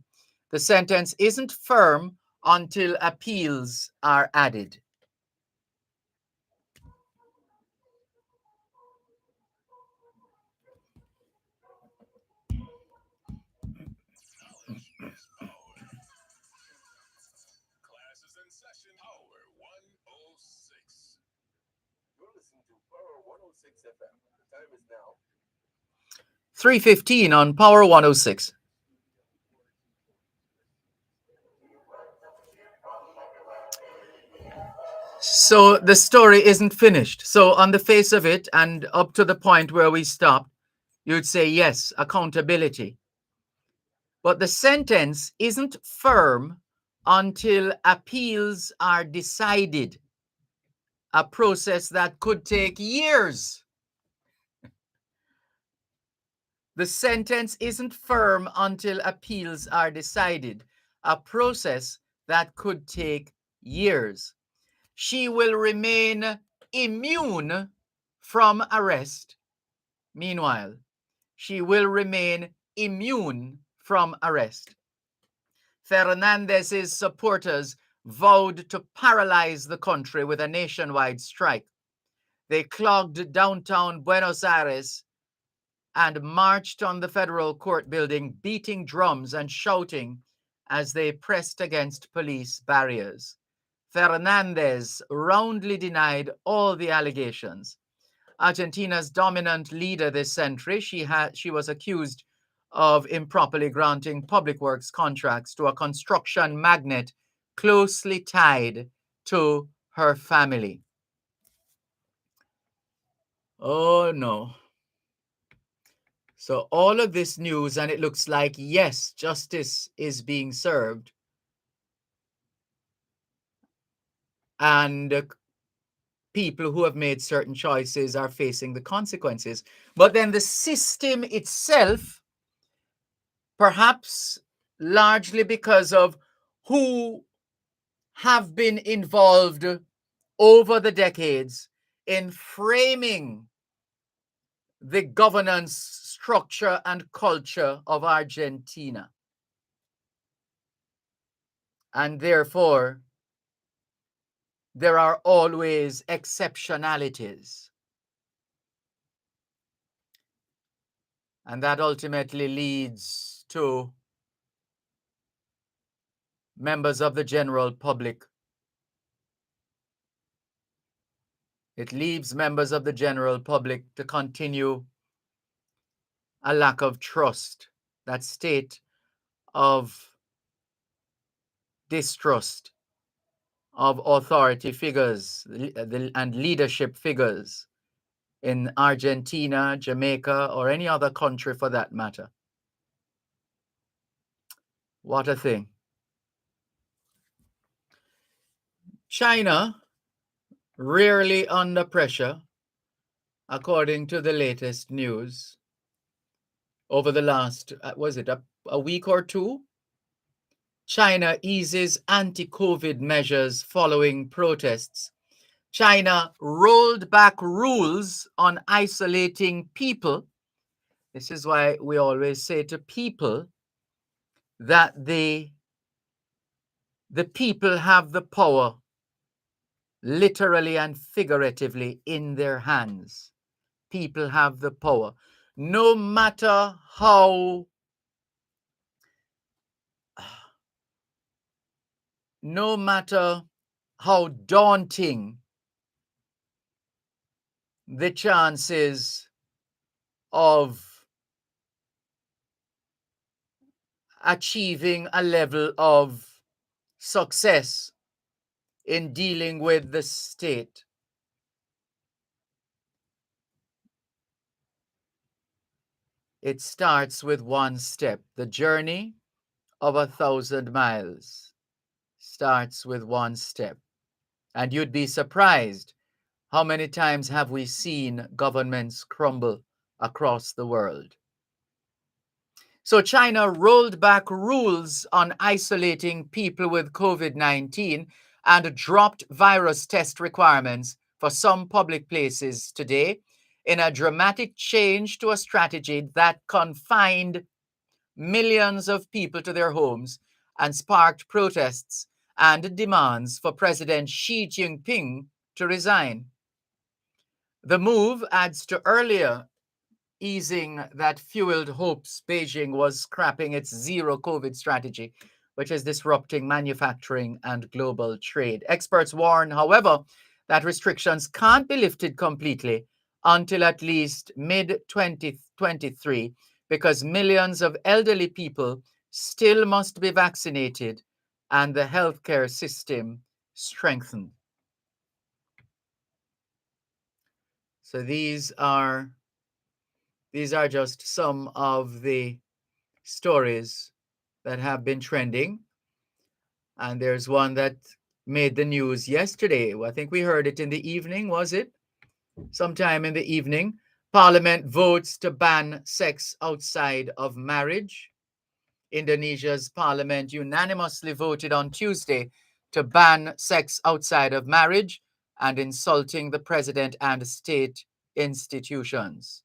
[SPEAKER 2] The sentence isn't firm until appeals are added.
[SPEAKER 1] Classes in session, Power 106. You're listening to Power 106 FM. The time is now
[SPEAKER 2] 3:15 on Power 106. So the story isn't finished. So on the face of it, and up to the point where we stopped, you'd say yes, accountability. But the sentence isn't firm until appeals are decided, a process that could take years. The sentence isn't firm until appeals are decided, a process that could take years. She will remain immune from arrest. Meanwhile, she will remain immune from arrest. Fernandez's supporters vowed to paralyze the country with a nationwide strike. They clogged downtown Buenos Aires and marched on the federal court building, beating drums and shouting as they pressed against police barriers. Fernandez roundly denied all the allegations. Argentina's dominant leader this century, she was accused of improperly granting public works contracts to a construction magnate closely tied to her family. Oh no. So all of this news, and it looks like, yes, justice is being served. And people who have made certain choices are facing the consequences. But then the system itself, perhaps largely because of who have been involved over the decades in framing the governance structure and culture of Argentina. And therefore, there are always exceptionalities. And that ultimately leads to members of the general public. It leaves members of the general public to continue a lack of trust, that state of distrust of authority figures and leadership figures in Argentina, Jamaica, or any other country for that matter. What a thing. China, rarely under pressure, according to the latest news, over the last, was it a week or two? China eases anti-COVID measures following protests. China rolled back rules on isolating people. This is why we always say to people that the people have the power, literally and figuratively, in their hands. People have the power. No matter how daunting the chances of achieving a level of success in dealing with the state, it starts with one step. The journey of 1,000 miles starts with one step. And you'd be surprised how many times have we seen governments crumble across the world. So China rolled back rules on isolating people with COVID-19 and dropped virus test requirements for some public places today in a dramatic change to a strategy that confined millions of people to their homes and sparked protests and demands for President Xi Jinping to resign. The move adds to earlier easing that fueled hopes Beijing was scrapping its zero COVID strategy, which is disrupting manufacturing and global trade. Experts warn, however, that restrictions can't be lifted completely until at least mid-2023 because millions of elderly people still must be vaccinated and the healthcare system strengthened. So these are just some of the stories that have been trending. And there's one that made the news yesterday. I think we heard it in the evening, was it? Sometime in the evening. Parliament votes to ban sex outside of marriage. Indonesia's parliament unanimously voted on Tuesday to ban sex outside of marriage and insulting the president and state institutions.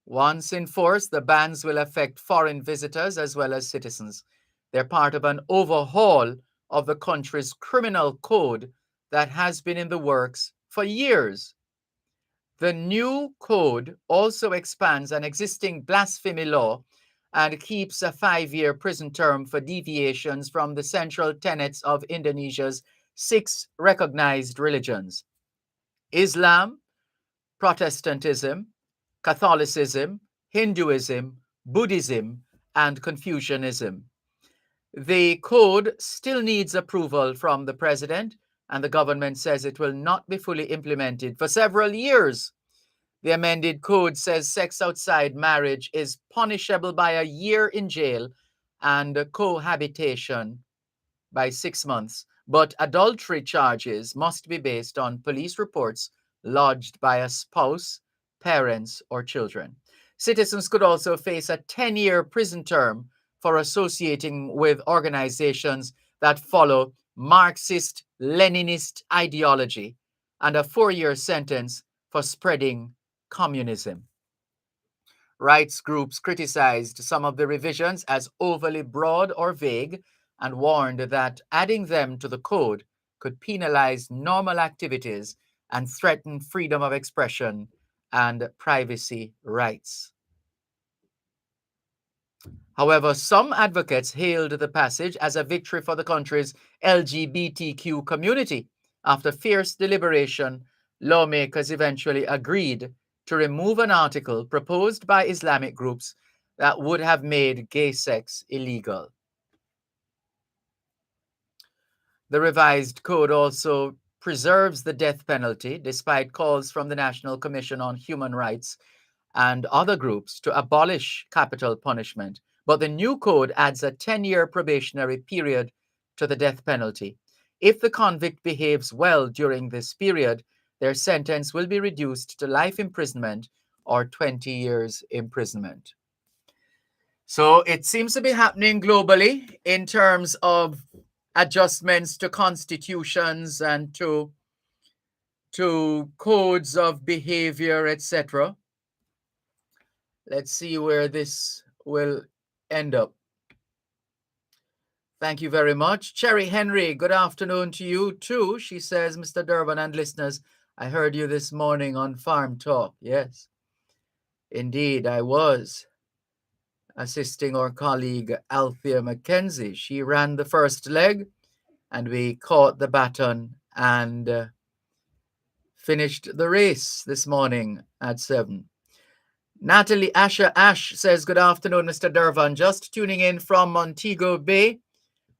[SPEAKER 2] Once in force, the bans will affect foreign visitors as well as citizens. They're part of an overhaul of the country's criminal code that has been in the works for years. The new code also expands an existing blasphemy law and keeps a 5-year prison term for deviations from the central tenets of Indonesia's 6 recognized religions: Islam, Protestantism, Catholicism, Hinduism, Buddhism, and Confucianism. The code still needs approval from the president, and the government says it will not be fully implemented for several years. The amended code says sex outside marriage is punishable by a year in jail and cohabitation by 6 months, but adultery charges must be based on police reports lodged by a spouse, parents, or children. Citizens could also face a 10-year prison term for associating with organizations that follow Marxist Leninist ideology and a 4-year sentence for spreading communism. Rights groups criticized some of the revisions as overly broad or vague and warned that adding them to the code could penalize normal activities and threaten freedom of expression and privacy rights. However, some advocates hailed the passage as a victory for the country's LGBTQ community. After fierce deliberation, lawmakers eventually agreed to remove an article proposed by Islamic groups that would have made gay sex illegal. The revised code also preserves the death penalty, despite calls from the National Commission on Human Rights and other groups to abolish capital punishment. But the new code adds a 10-year probationary period to the death penalty. If the convict behaves well during this period, their sentence will be reduced to life imprisonment or 20 years imprisonment. So it seems to be happening globally in terms of adjustments to constitutions and to codes of behavior, etc. Let's see where this will end up. Thank you very much. Cherry Henry, good afternoon to you too. She says, Mr. Dervan and listeners, I heard you this morning on Farm Talk. Yes, indeed, I was assisting our colleague Althea McKenzie. She ran the first leg and we caught the baton and finished the race this morning at 7. Natalie Asher Ash says, good afternoon, Mr. Dervan. Just tuning in from Montego Bay.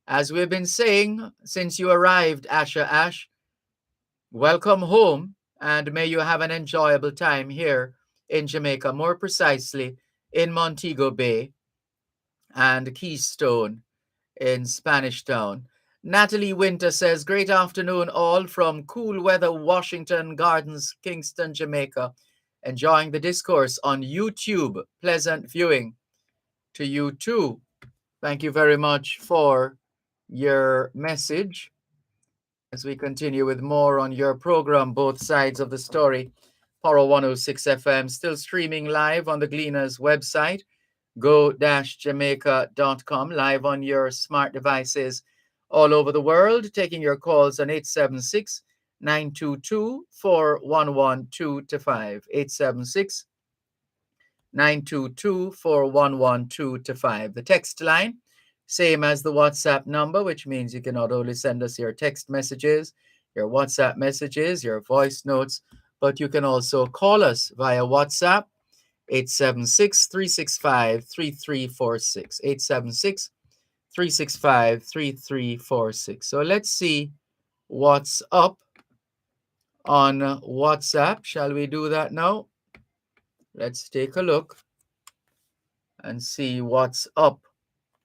[SPEAKER 2] As we've been saying since you arrived, Asher Ash, welcome home and may you have an enjoyable time here in Jamaica, more precisely in Montego Bay and Keystone in Spanish Town. Natalie Winter says, great afternoon all from cool weather, Washington Gardens, Kingston, Jamaica. Enjoying the discourse on YouTube. Pleasant viewing to you too. Thank you very much for your message. As we continue with more on your program, Both Sides of the Story, Power 106 FM, still streaming live on the Gleaners website, go-jamaica.com, live on your smart devices all over the world, taking your calls on 876 922 4112 to 5. 876 922 4112 to 5. The text line, same as the WhatsApp number, which means you can not only send us your text messages, your WhatsApp messages, your voice notes, but you can also call us via WhatsApp, 876-365-3346. 876-365-3346. So let's see what's up on WhatsApp. Shall we do that now? Let's take a look and see what's up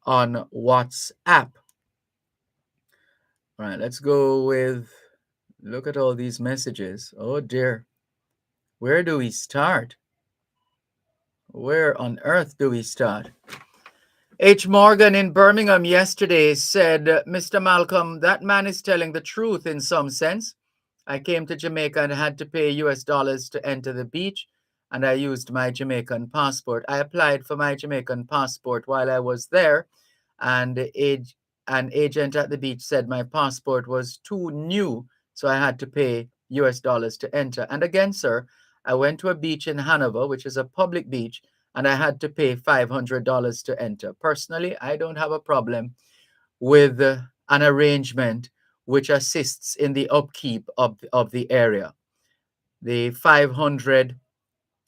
[SPEAKER 2] on WhatsApp. All right, let's go with, look at all these messages. Oh dear. Where do we start? Where on earth do we start? H. Morgan in Birmingham yesterday said, Mr. Malcolm, that man is telling the truth in some sense. I came to Jamaica and had to pay US dollars to enter the beach, and I used my Jamaican passport. I applied for my Jamaican passport while I was there, and an agent at the beach said my passport was too new, so I had to pay US dollars to enter. And again, sir, I went to a beach in Hanover, which is a public beach, and I had to pay $500 to enter. Personally, I don't have a problem with an arrangement which assists in the upkeep of the area. The 500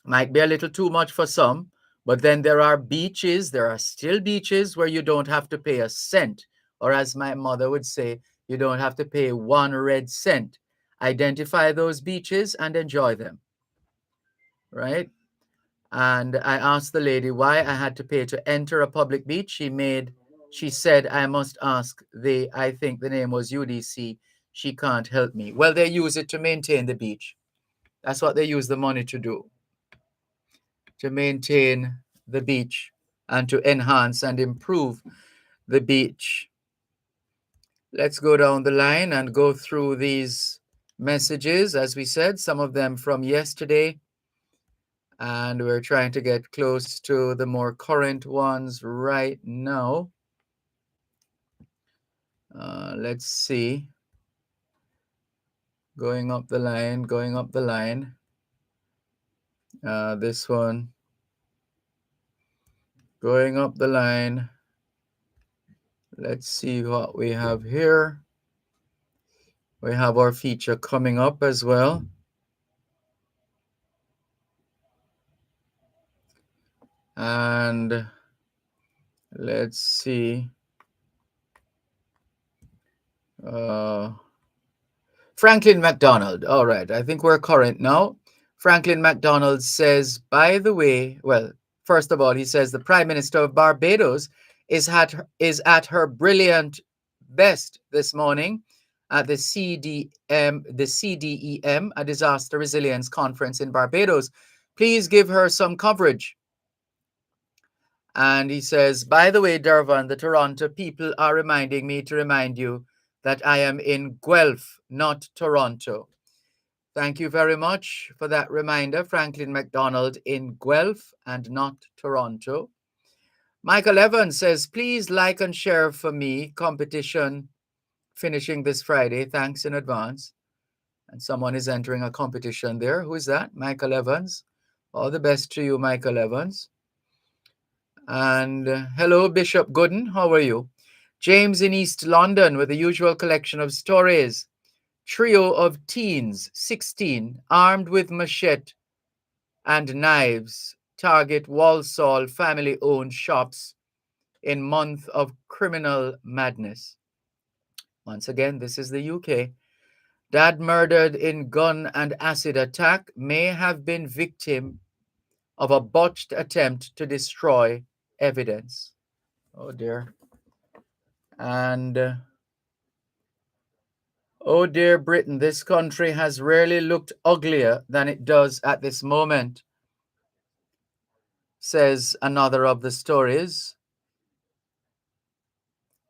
[SPEAKER 2] might be a little too much for some, but then there are still beaches where you don't have to pay a cent, or as my mother would say, you don't have to pay 1 red cent. Identify those beaches and enjoy them, right? And I asked the lady why I had to pay to enter a public beach. She said I must ask I think the name was UDC. She can't help me. Well, they use it to maintain the beach. That's what they use the money to do, to maintain the beach and to enhance and improve the beach. Let's go down the line and go through these messages. As we said, some of them from yesterday, and we're trying to get close to the more current ones right now. Let's see. Going up the line, going up the line. This one. Going up the line. Let's see what we have here. We have our feature coming up as well. And let's see. Franklin McDonald. All right, I think we're current now. Franklin McDonald says, by the way, well, first of all, he says the Prime Minister of Barbados is at her brilliant best this morning at the CDEM, a disaster resilience conference in Barbados. Please give her some coverage. And he says, by the way, Dervan, the Toronto people are reminding me to remind you that I am in Guelph, not Toronto. Thank you very much for that reminder, Franklin McDonald, in Guelph and not Toronto. Michael Evans says, please like and share for me competition finishing this Friday. Thanks in advance. And someone is entering a competition there. Who is that? Michael Evans. All the best to you, Michael Evans. And hello, Bishop Gooden. How are you? James in East London with the usual collection of stories. Trio of teens, 16, armed with machete and knives, target Walsall family-owned shops in month of criminal madness. Once again, this is the UK. Dad murdered in gun and acid attack may have been victim of a botched attempt to destroy evidence. Oh dear. And oh dear Britain, this country has rarely looked uglier than it does at this moment, says another of the stories.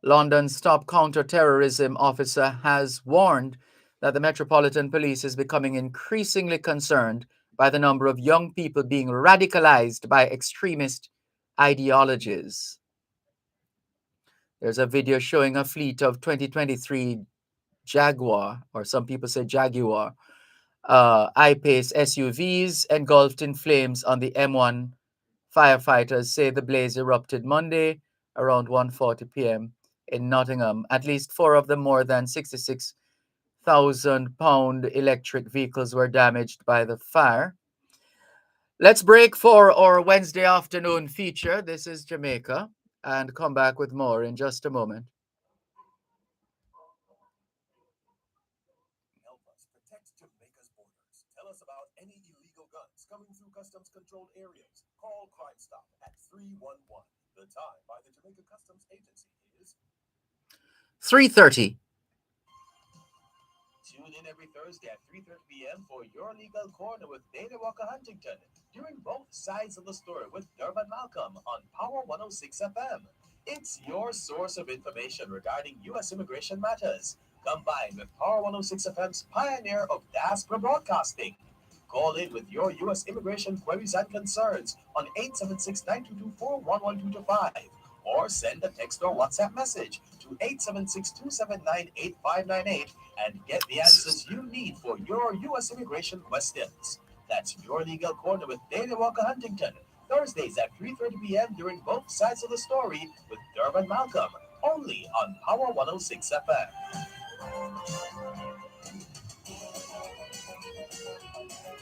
[SPEAKER 2] London's top counter-terrorism officer has warned that the Metropolitan Police is becoming increasingly concerned by the number of young people being radicalized by extremist ideologies. There's a video showing a fleet of 2023 Jaguar, or some people say Jaguar, I-Pace SUVs engulfed in flames on the M1. Firefighters say the blaze erupted Monday around 1:40 p.m. in Nottingham. At least 4 of the more than 66,000-pound electric vehicles were damaged by the fire. Let's break for our Wednesday afternoon feature. This is Jamaica, and come back with more in just a moment.
[SPEAKER 1] Help us protect Jamaica's borders. Tell us about any illegal guns coming through customs controlled areas. Call Crime Stop at 311. The time by the Jamaica Customs Agency is
[SPEAKER 2] 3:30.
[SPEAKER 1] Tune in every Thursday at 3:30 p.m. for Your Legal Corner with Dana Walker Huntington, during both sides of the story with Dervan Malcolm on Power 106 FM. It's your source of information regarding U.S. immigration matters, combined with Power 106 FM's pioneer of diaspora broadcasting. Call in with your U.S. immigration queries and concerns on 876-922-41125 or send a text or WhatsApp message to to 876-279-8598 and get the answers you need for your U.S. immigration questions. That's Your Legal Corner with Dana Walker Huntington, Thursdays at 3:30 p.m. during both sides of the story with Dervan Malcolm, only on Power 106 FM.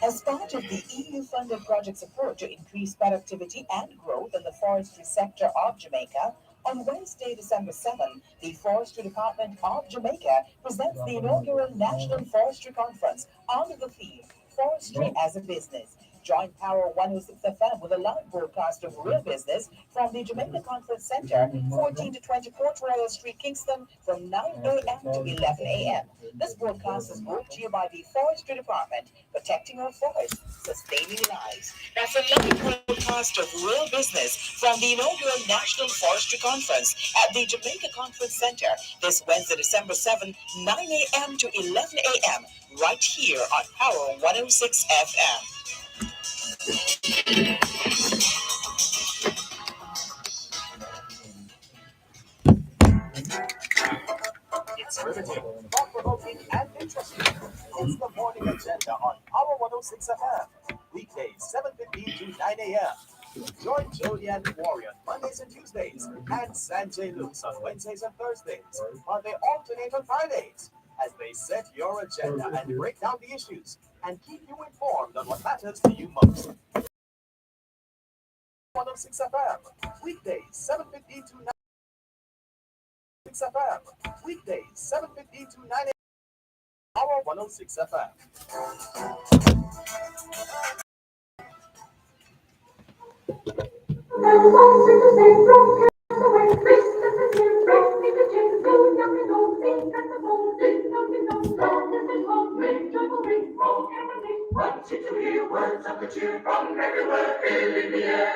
[SPEAKER 4] As part of the EU-funded project support to increase productivity and growth in the forestry sector of Jamaica, on Wednesday, December 7, the Forestry Department of Jamaica presents the inaugural National Forestry Conference under the theme Forestry as a Business. Join Power 106 FM with a live broadcast of real business from the Jamaica Conference Center, 14 to 20 Port Royal Street, Kingston, from 9 a.m. to 11 a.m. This broadcast is brought to you by the Forestry Department, protecting our forests, sustaining lives. That's a live broadcast of real business from the inaugural National Forestry Conference at the Jamaica Conference Center this Wednesday, December 7, 9 a.m. to 11 a.m. right here on Power 106 FM.
[SPEAKER 1] It's riveting, thought-provoking, and interesting. It's the Morning Agenda on Power 106 FM. Weekdays, 7:15 to 9 a.m. Join Jody and the Warrior on Mondays and Tuesdays, and Sanjay Luke's on Wednesdays and Thursdays, while they alternate on Fridays, as they set your agenda and break down the issues, and keep you informed on what matters to you most. 106 FM. Weekdays, 7:15 to 9 FM. Weekdays, 7:15 to 9 a.m. Power 106 FM.
[SPEAKER 6] Want you to hear words of the cheer from everywhere, filling the air.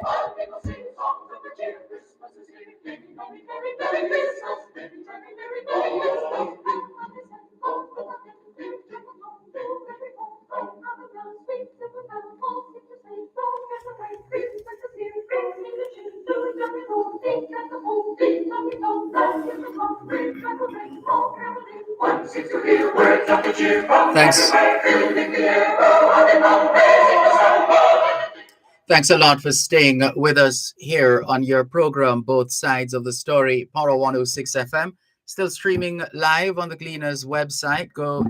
[SPEAKER 6] All people sing songs of the cheer. Christmas is here. Merry, merry, merry Christmas. Merry, merry, merry, merry Christmas.
[SPEAKER 2] Thanks. Thanks a lot for staying with us here on your program, Both Sides of the Story, Power 106 FM. Still streaming live on the Gleaners website. Go